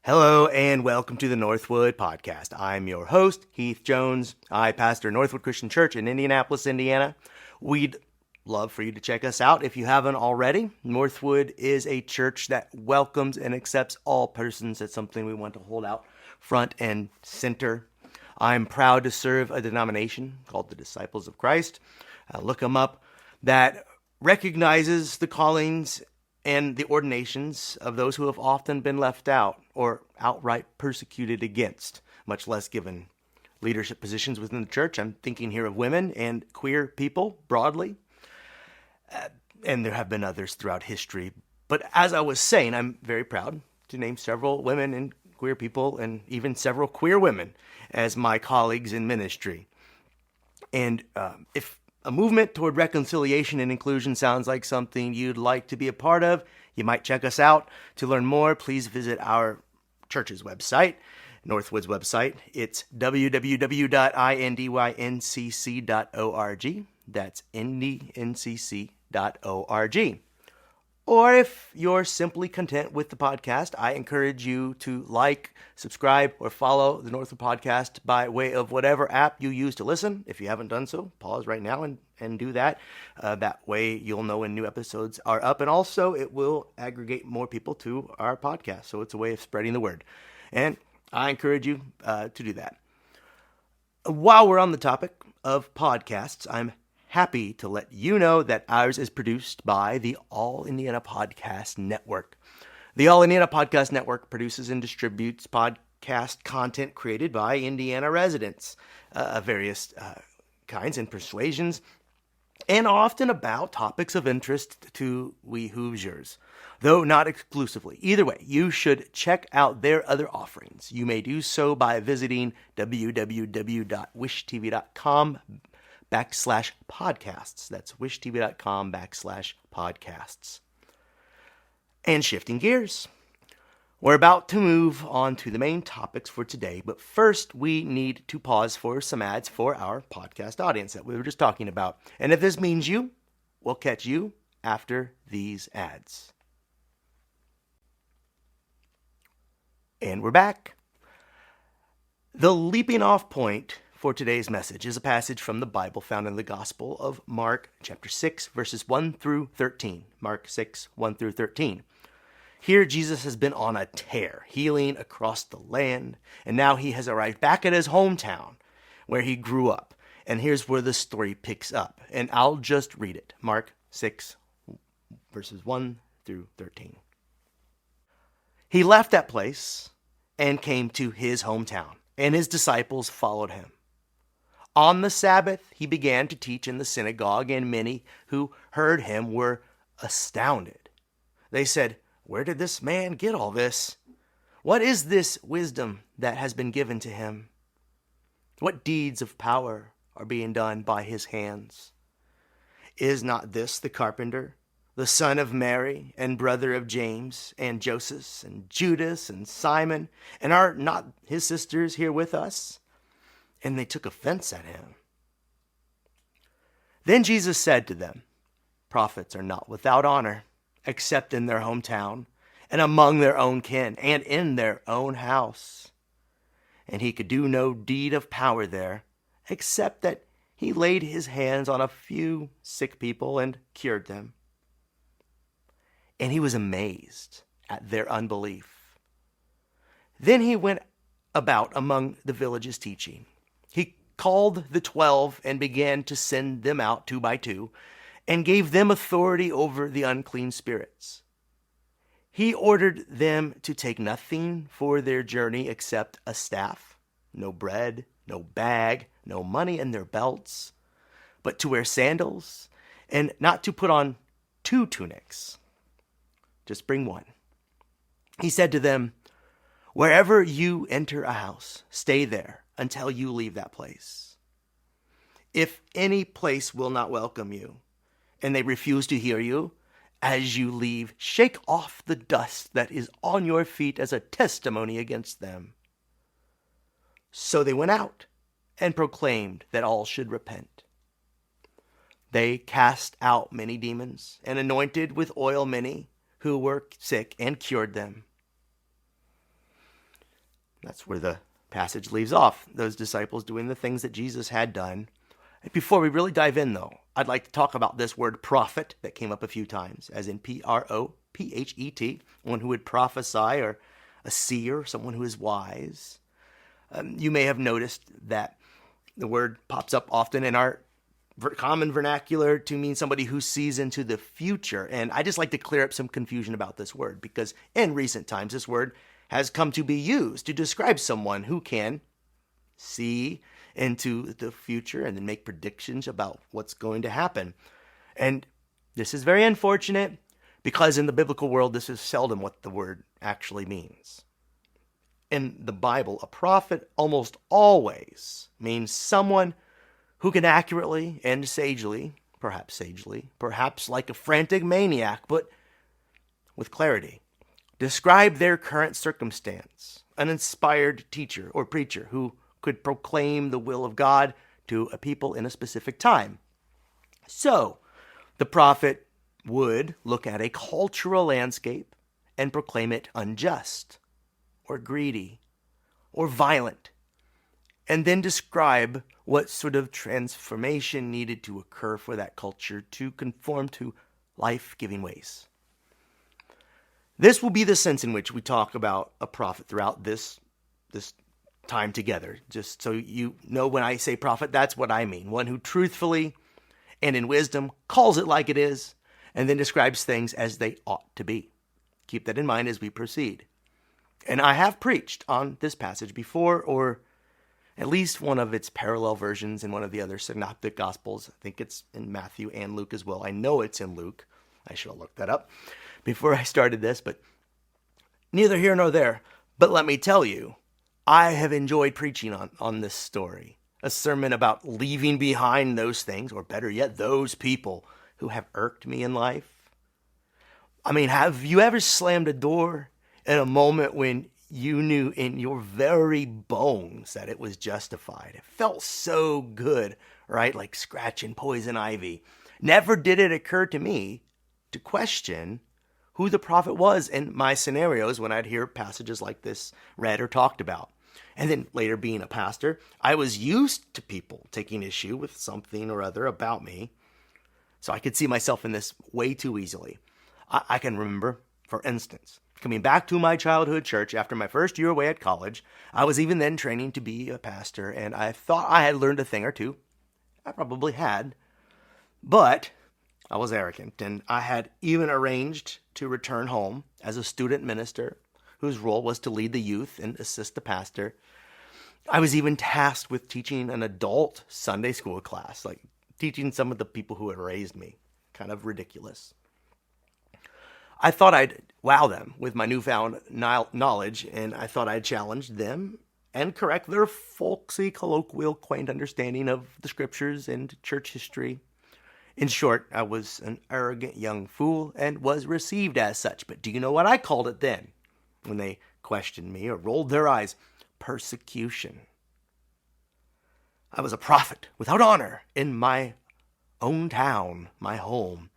Hello and welcome to the Northwood Podcast. I'm your host, Heath Jones. I pastor Northwood Christian Church in Indianapolis, Indiana. We'd love for you to check us out if you haven't already. Northwood is a church that welcomes and accepts all persons. It's something we want to hold out front and center. I'm proud to serve a denomination called the Disciples of Christ. Look them up. That recognizes the callings and the ordinations of those who have often been left out or outright persecuted against, much less given leadership positions within the church. I'm thinking here of women and queer people broadly, and there have been others throughout history. But as I was saying, I'm very proud to name several women and queer people and even several queer women as my colleagues in ministry. And if a movement toward reconciliation and inclusion sounds like something you'd like to be a part of, you might check us out. To learn more, please visit our church's website, Northwood's website. It's www.indyncc.org. That's indyncc.org. Or if you're simply content with the podcast, I encourage you to like, subscribe, or follow the Northwood Podcast by way of whatever app you use to listen. If you haven't done so, pause right now and do that. That way you'll know when new episodes are up. And also it will aggregate more people to our podcast. So it's a way of spreading the word. And I encourage you to do that. While we're on the topic of podcasts, I'm happy to let you know that ours is produced by the All Indiana Podcast Network. The All Indiana Podcast Network produces and distributes podcast content created by Indiana residents of various kinds and persuasions, and often about topics of interest to we Hoosiers, though not exclusively. Either way, you should check out their other offerings. You may do so by visiting www.wishtv.com/podcasts. That's wishtv.com/podcasts. And shifting gears, we're about to move on to the main topics for today, but first we need to pause for some ads for our podcast audience that we were just talking about. And if this means you, we'll catch you after these ads. And we're back. The leaping off point for today's message is a passage from the Bible found in the Gospel of Mark, chapter 6, verses 1 through 13. Mark 6, 1 through 13. Here, Jesus has been on a tear, healing across the land, and now he has arrived back at his hometown, where he grew up. And here's where the story picks up, and I'll just read it. Mark 6, verses 1 through 13. He left that place and came to his hometown, and his disciples followed him. On the Sabbath, he began to teach in the synagogue, and many who heard him were astounded. They said, "Where did this man get all this? What is this wisdom that has been given to him? What deeds of power are being done by his hands? Is not this the carpenter, the son of Mary, and brother of James, and Joseph, and Judas, and Simon? And are not his sisters here with us?" And they took offense at him. Then Jesus said to them, "Prophets are not without honor, except in their hometown, and among their own kin, and in their own house." And he could do no deed of power there, except that he laid his hands on a few sick people and cured them. And he was amazed at their unbelief. Then he went about among the villages teaching. He called the 12 and began to send them out 2 by 2, and gave them authority over the unclean spirits. He ordered them to take nothing for their journey except a staff, no bread, no bag, no money in their belts, but to wear sandals, and not to put on 2 tunics. Just bring one. He said to them, "Wherever you enter a house, stay there until you leave that place. If any place will not welcome you, and they refuse to hear you, as you leave, shake off the dust that is on your feet as a testimony against them." So they went out and proclaimed that all should repent. They cast out many demons and anointed with oil many who were sick and cured them. That's where the passage leaves off, those disciples doing the things that Jesus had done. Before we really dive in, though, I'd like to talk about this word prophet that came up a few times, as in Prophet, one who would prophesy, or a seer, someone who is wise. You may have noticed that the word pops up often in our common vernacular to mean somebody who sees into the future. And I just like to clear up some confusion about this word, because in recent times, this word has come to be used to describe someone who can see into the future and then make predictions about what's going to happen. And this is very unfortunate, because in the biblical world, this is seldom what the word actually means. In the Bible, a prophet almost always means someone who can accurately and sagely, perhaps like a frantic maniac, but with clarity, describe their current circumstance. An inspired teacher or preacher who could proclaim the will of God to a people in a specific time. So, the prophet would look at a cultural landscape and proclaim it unjust, or greedy, or violent, and then describe what sort of transformation needed to occur for that culture to conform to life-giving ways. This will be the sense in which we talk about a prophet throughout this time together. Just so you know, when I say prophet, that's what I mean. One who truthfully and in wisdom calls it like it is, and then describes things as they ought to be. Keep that in mind as we proceed. And I have preached on this passage before, or at least one of its parallel versions in one of the other synoptic gospels. I think it's in Matthew and Luke as well. I know it's in Luke. I should have looked that up before I started this, but neither here nor there. But let me tell you, I have enjoyed preaching on this story. A sermon about leaving behind those things, or better yet, those people who have irked me in life. I mean, have you ever slammed a door in a moment when you knew in your very bones that it was justified? It felt so good, right? Like scratching poison ivy. Never did it occur to me to question who the prophet was in my scenarios when I'd hear passages like this read or talked about. And then later, being a pastor, I was used to people taking issue with something or other about me. So I could see myself in this way too easily. I can remember, for instance, coming back to my childhood church after my first year away at college. I was even then training to be a pastor, and I thought I had learned a thing or two. I probably had. But I was arrogant, and I had even arranged to return home as a student minister whose role was to lead the youth and assist the pastor. I was even tasked with teaching an adult Sunday school class, like teaching some of the people who had raised me. Kind of ridiculous. I thought I'd wow them with my newfound knowledge, and I thought I'd challenge them and correct their folksy, colloquial, quaint understanding of the scriptures and church history. In short, I was an arrogant young fool and was received as such. But do you know what I called it then, when they questioned me or rolled their eyes? Persecution. I was a prophet without honor in my own town, my home.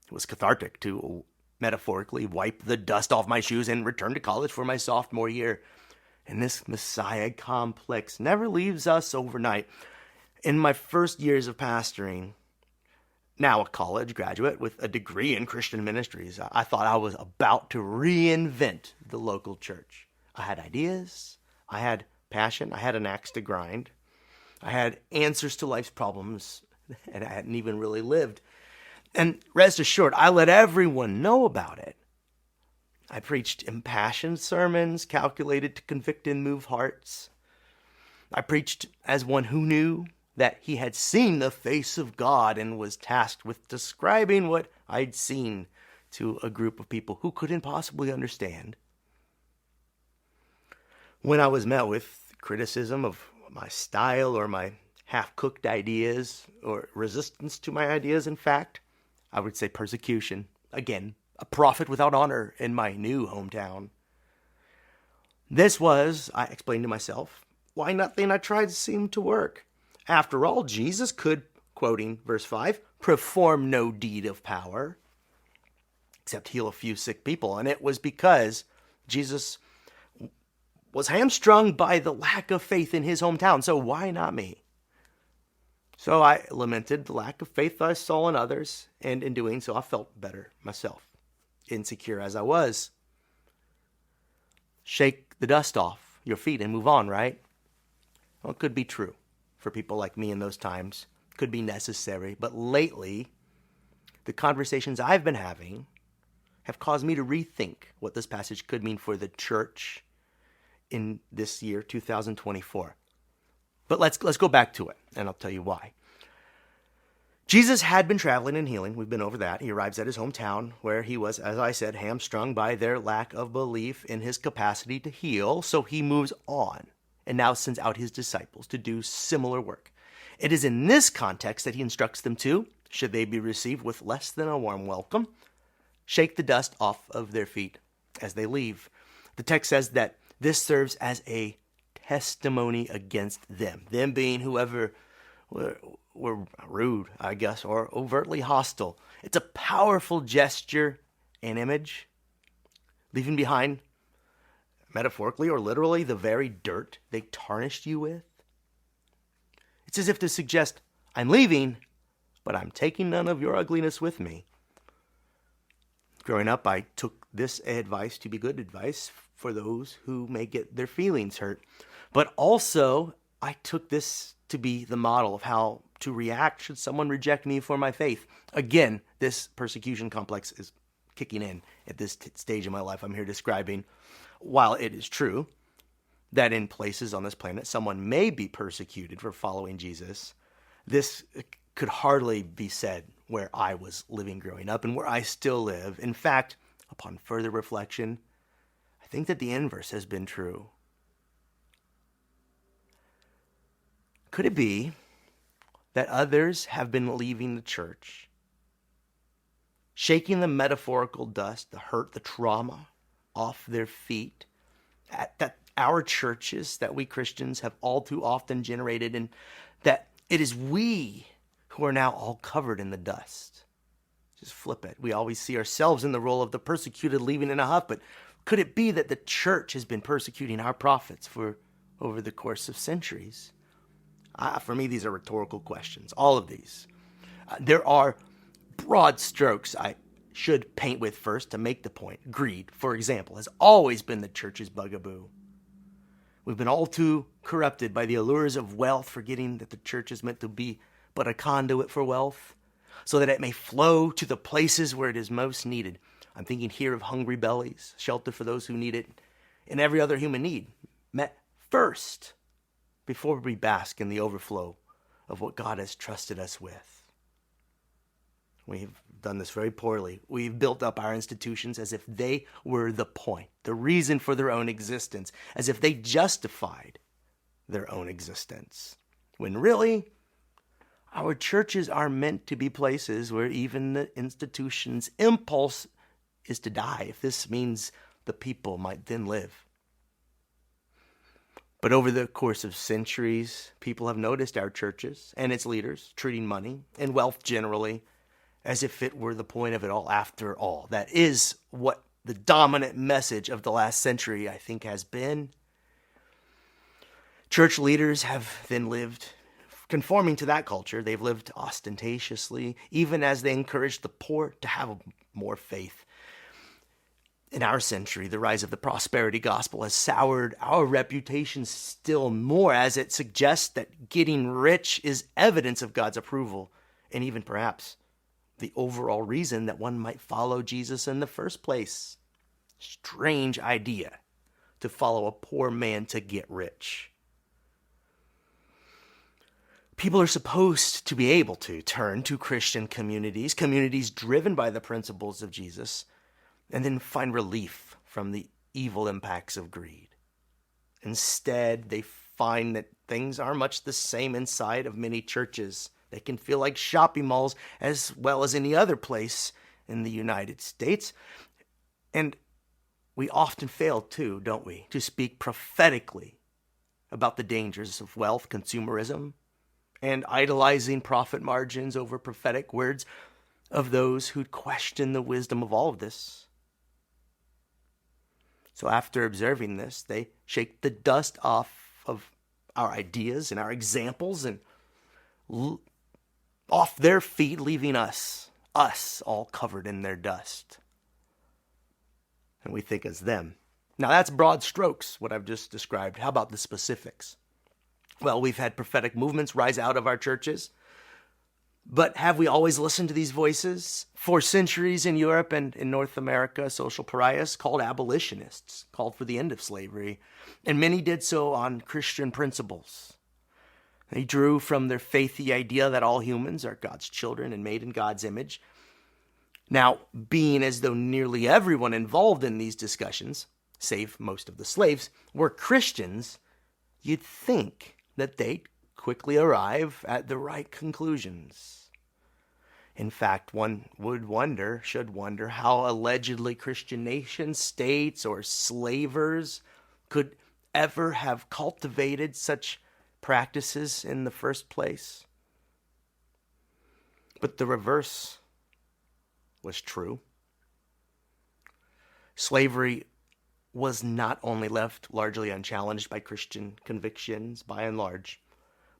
It was cathartic to metaphorically wipe the dust off my shoes and return to college for my sophomore year. And this Messiah complex never leaves us overnight. In my first years of pastoring, now a college graduate with a degree in Christian ministries, I thought I was about to reinvent the local church. I had ideas, I had passion, I had an axe to grind, I had answers to life's problems, and I hadn't even really lived. And rest assured, I let everyone know about it. I preached impassioned sermons calculated to convict and move hearts. I preached as one who knew that he had seen the face of God and was tasked with describing what I'd seen to a group of people who couldn't possibly understand. When I was met with criticism of my style or my half-cooked ideas, or resistance to my ideas, in fact, I would say persecution. Again, a prophet without honor in my new hometown. This was, I explained to myself, why nothing I tried seemed to work. After all, Jesus could, quoting verse 5, perform no deed of power, except heal a few sick people. And it was because Jesus was hamstrung by the lack of faith in his hometown, so why not me? So I lamented the lack of faith I saw in others, and in doing so, I felt better myself, insecure as I was. Shake the dust off your feet and move on, right? Well, it could be true for people like me in those times. Could be necessary. But lately, the conversations I've been having have caused me to rethink what this passage could mean for the church in this year, 2024. But let's go back to it, and I'll tell you why. Jesus had been traveling and healing. We've been over that. He arrives at his hometown where he was, as I said, hamstrung by their lack of belief in his capacity to heal. So he moves on and now sends out his disciples to do similar work. It is in this context that he instructs them to, should they be received with less than a warm welcome, shake the dust off of their feet as they leave. The text says that this serves as a testimony against them being whoever were rude, I guess, or overtly hostile. It's a powerful gesture and image, leaving behind, metaphorically or literally, the very dirt they tarnished you with. It's as if to suggest, I'm leaving, but I'm taking none of your ugliness with me. Growing up, I took this advice to be good advice for those who may get their feelings hurt. But also, I took this to be the model of how to react should someone reject me for my faith. Again, this persecution complex is kicking in at this stage of my life I'm here describing. While it is true that in places on this planet someone may be persecuted for following Jesus, this could hardly be said where I was living growing up and where I still live. In fact, upon further reflection, I think that the inverse has been true. Could it be that others have been leaving the church, shaking the metaphorical dust, the hurt, the trauma off their feet that our churches, that we Christians have all too often generated, and that it is we who are now all covered in the dust? Just flip it. We always see ourselves in the role of the persecuted leaving in a huff, but could it be that the church has been persecuting our prophets for over the course of centuries? For me, these are rhetorical questions, all of these. There are broad strokes I should paint with first to make the point. Greed, for example, has always been the church's bugaboo. We've been all too corrupted by the allures of wealth, forgetting that the church is meant to be but a conduit for wealth, so that it may flow to the places where it is most needed. I'm thinking here of hungry bellies, shelter for those who need it, and every other human need met first before we bask in the overflow of what God has trusted us with. We've done this very poorly. We've built up our institutions as if they were the point, the reason for their own existence, as if they justified their own existence. When really, our churches are meant to be places where even the institution's impulse is to die, if this means the people might then live. But over the course of centuries, people have noticed our churches and its leaders treating money and wealth generally as if it were the point of it all after all. That is what the dominant message of the last century, I think, has been. Church leaders have then lived conforming to that culture. They've lived ostentatiously, even as they encouraged the poor to have more faith. In our century, the rise of the prosperity gospel has soured our reputation still more, as it suggests that getting rich is evidence of God's approval, and even perhaps the overall reason that one might follow Jesus in the first place. Strange idea to follow a poor man to get rich. People are supposed to be able to turn to Christian communities driven by the principles of Jesus, and then find relief from the evil impacts of greed. Instead, they find that things are much the same inside of many churches. They can feel like shopping malls as well as any other place in the United States. And we often fail too, don't we, to speak prophetically about the dangers of wealth, consumerism, and idolizing profit margins over prophetic words of those who question the wisdom of all of this. So after observing this, they shake the dust off of our ideas and our examples and off their feet, leaving us all covered in their dust. And we think as them. Now that's broad strokes, what I've just described. How about the specifics? Well, we've had prophetic movements rise out of our churches. But have we always listened to these voices? For centuries in Europe and in North America, social pariahs called abolitionists called for the end of slavery, and many did so on Christian principles. They drew from their faith the idea that all humans are God's children and made in God's image. Now, being as though nearly everyone involved in these discussions, save most of the slaves, were Christians, you'd think that they'd quickly arrive at the right conclusions. In fact, one should wonder how allegedly Christian nation states or slavers could ever have cultivated such practices in the first place. But the reverse was true. Slavery was not only left largely unchallenged by Christian convictions by and large,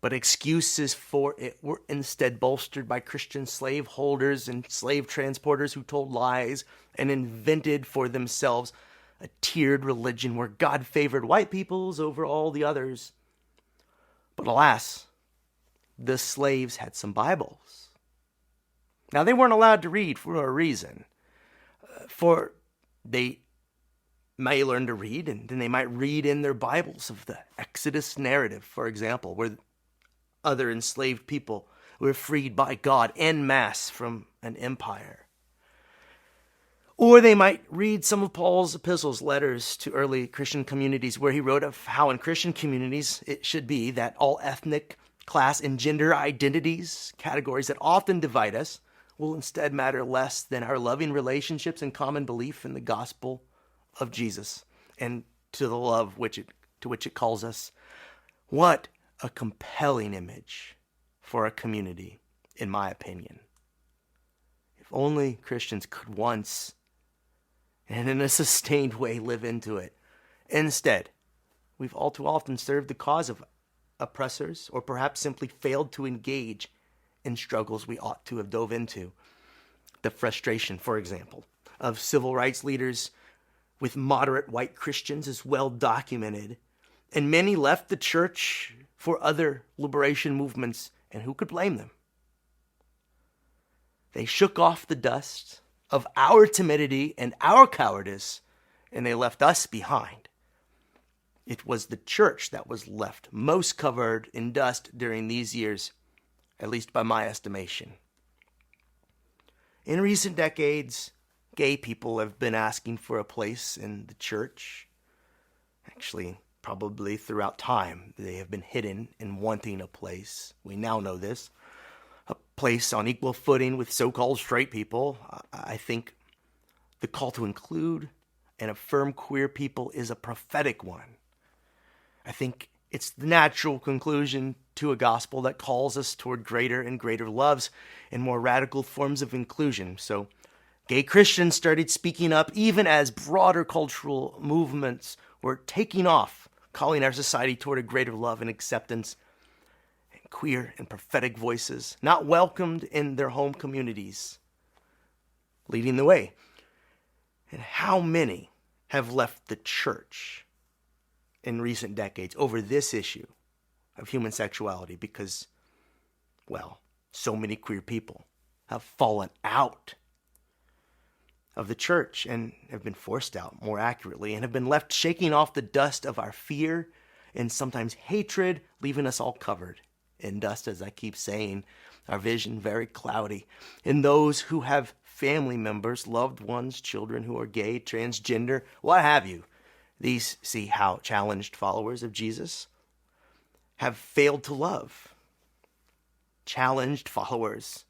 but excuses for it were instead bolstered by Christian slaveholders and slave transporters who told lies and invented for themselves a tiered religion where God favored white peoples over all the others. But alas, the slaves had some Bibles. Now, they weren't allowed to read for a reason. For they may learn to read, and then they might read in their Bibles of the Exodus narrative, for example, where other enslaved people were freed by God en masse from an empire. Or they might read some of Paul's epistles, letters to early Christian communities, where he wrote of how in Christian communities it should be that all ethnic, class, and gender identities, categories that often divide us, will instead matter less than our loving relationships and common belief in the gospel of Jesus and to the love to which it calls us. What a compelling image for a community, in my opinion. If only Christians could once, and in a sustained way, live into it. Instead, we've all too often served the cause of oppressors, or perhaps simply failed to engage in struggles we ought to have dove into. The frustration, for example, of civil rights leaders with moderate white Christians is well documented, and many left the church for other liberation movements, and who could blame them? They shook off the dust of our timidity and our cowardice, and they left us behind. It was the church that was left most covered in dust during these years, at least by my estimation. In recent decades, gay people have been asking for a place in the church. Actually, probably throughout time, they have been hidden and wanting a place. We now know this. A place on equal footing with so-called straight people. I think the call to include and affirm queer people is a prophetic one. I think it's the natural conclusion to a gospel that calls us toward greater and greater loves and more radical forms of inclusion. So gay Christians started speaking up even as broader cultural movements were taking off, calling our society toward a greater love and acceptance. And queer and prophetic voices, not welcomed in their home communities, leading the way. And how many have left the church in recent decades over this issue of human sexuality because, well, so many queer people have fallen out of the church and have been forced out, more accurately, and have been left shaking off the dust of our fear and sometimes hatred, leaving us all covered in dust, as I keep saying, our vision very cloudy. And those who have family members, loved ones, children who are gay, transgender, what have you, these see how challenged followers of Jesus have failed to love. Challenged followers,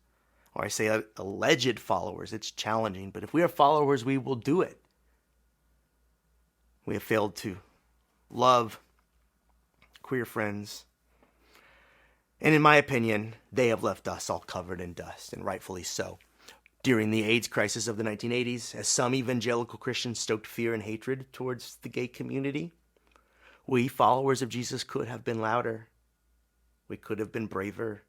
or I say alleged followers, it's challenging, but if we are followers, we will do it. We have failed to love queer friends. And in my opinion, they have left us all covered in dust, and rightfully so. During the AIDS crisis of the 1980s, as some evangelical Christians stoked fear and hatred towards the gay community, we followers of Jesus could have been louder. We could have been braver.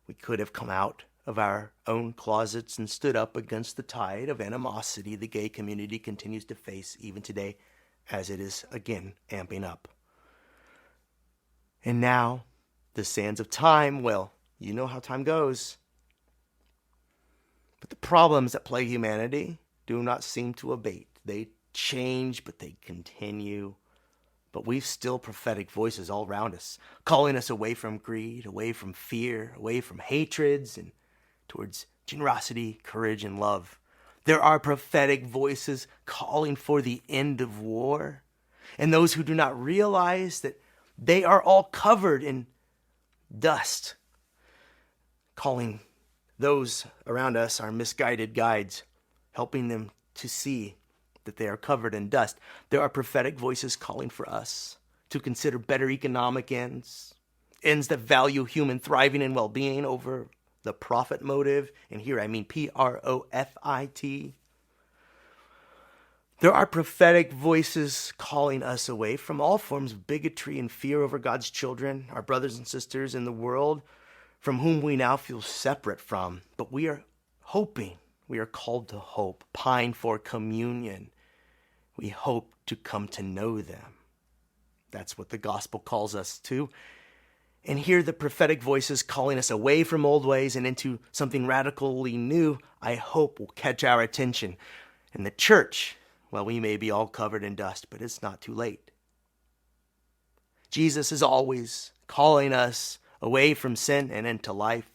We could have come out of our own closets and stood up against the tide of animosity the gay community continues to face even today, as it is again amping up. And now, the sands of time, well, you know how time goes. But the problems that plague humanity do not seem to abate. They change, but they continue. But we've still prophetic voices all around us, calling us away from greed, away from fear, away from hatreds, and towards generosity, courage, and love. There are prophetic voices calling for the end of war. And those who do not realize that they are all covered in dust, calling those around us our misguided guides, helping them to see that they are covered in dust. There are prophetic voices calling for us to consider better economic ends that value human thriving and well-being over the profit motive. And here I mean profit. There are prophetic voices calling us away from all forms of bigotry and fear over God's children, our brothers and sisters in the world, from whom we now feel separate from. But we are hoping, we are called to hope, pine for communion. We hope to come to know them. That's what the gospel calls us to. And hear the prophetic voices calling us away from old ways and into something radically new, I hope will catch our attention. And the church, well, we may be all covered in dust, but it's not too late. Jesus is always calling us away from sin and into life.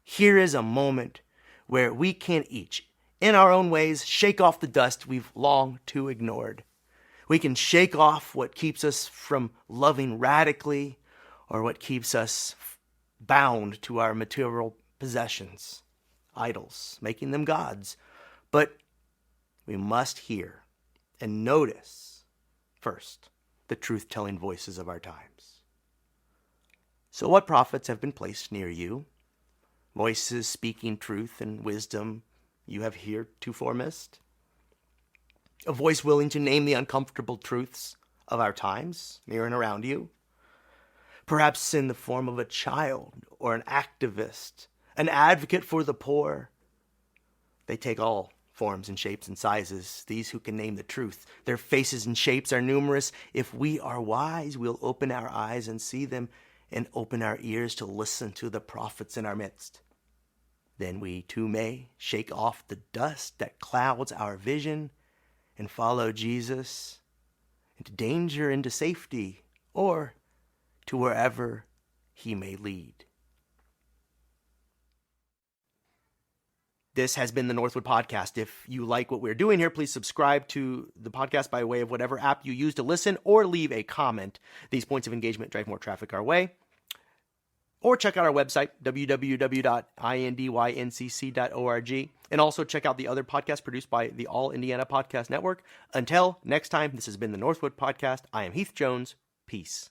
Here is a moment where we can each, in our own ways, shake off the dust we've long too ignored. We can shake off what keeps us from loving radically or what keeps us bound to our material possessions, idols, making them gods. But we must hear and notice, first, the truth-telling voices of our times. So what prophets have been placed near you? Voices speaking truth and wisdom you have heretofore missed? A voice willing to name the uncomfortable truths of our times, near and around you? Perhaps in the form of a child or an activist, an advocate for the poor. They take all forms and shapes and sizes, these who can name the truth. Their faces and shapes are numerous. If we are wise, we'll open our eyes and see them and open our ears to listen to the prophets in our midst. Then we too may shake off the dust that clouds our vision and follow Jesus into danger, into safety, or to wherever he may lead. This has been the Northwood Podcast. If you like what we're doing here, please subscribe to the podcast by way of whatever app you use to listen, or leave a comment. These points of engagement drive more traffic our way. Or check out our website, www.indyncc.org. And also check out the other podcasts produced by the All Indiana Podcast Network. Until next time, this has been the Northwood Podcast. I am Heath Jones. Peace.